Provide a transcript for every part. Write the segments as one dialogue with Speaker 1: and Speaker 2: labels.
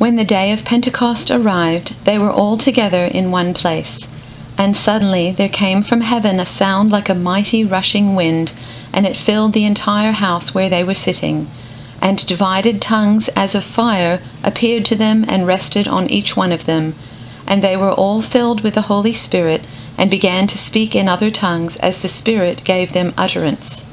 Speaker 1: When the day of Pentecost arrived, they were all together in one place. And suddenly there came from heaven a sound like a mighty rushing wind, and it filled the entire house where they were sitting. And divided tongues as of fire appeared to them and rested on each one of them. And they were all filled with the Holy Spirit, and began to speak in other tongues as the Spirit gave them utterance.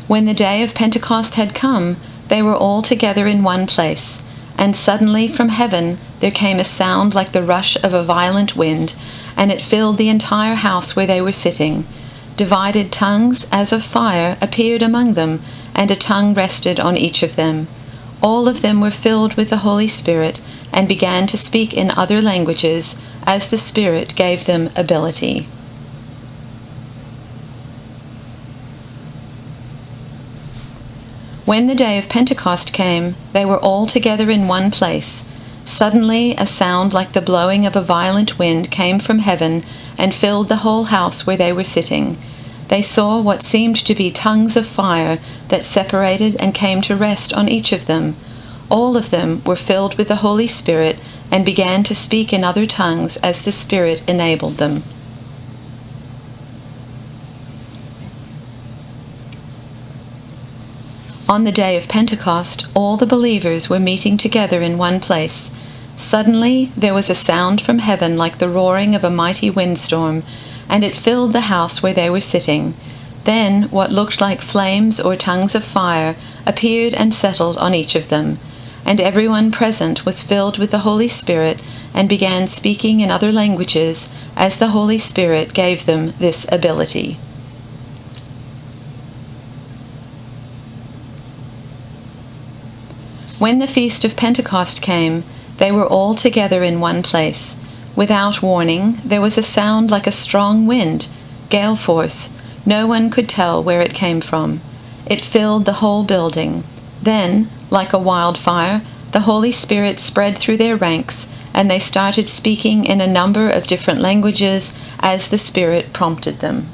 Speaker 1: When the day of Pentecost had come, they were all together in one place. And suddenly from heaven there came a sound like the rush of a violent wind, and it filled the entire house where they were sitting. Divided tongues as of fire appeared among them, and a tongue rested on each of them. All of them were filled with the Holy Spirit, and began to speak in other languages, as the Spirit gave them ability. When the day of Pentecost came, they were all together in one place. Suddenly a sound like the blowing of a violent wind came from heaven and filled the whole house where they were sitting. They saw what seemed to be tongues of fire that separated and came to rest on each of them. All of them were filled with the Holy Spirit and began to speak in other tongues as the Spirit enabled them. On the day of Pentecost, all the believers were meeting together in one place. Suddenly there was a sound from heaven like the roaring of a mighty windstorm, and it filled the house where they were sitting. Then what looked like flames or tongues of fire appeared and settled on each of them. And everyone present was filled with the Holy Spirit and began speaking in other languages as the Holy Spirit gave them this ability. When the feast of Pentecost came, they were all together in one place. Without warning, there was a sound like a strong wind, gale force. No one could tell where it came from. It filled the whole building. Then, like a wildfire, the Holy Spirit spread through their ranks, and they started speaking in a number of different languages as the Spirit prompted them.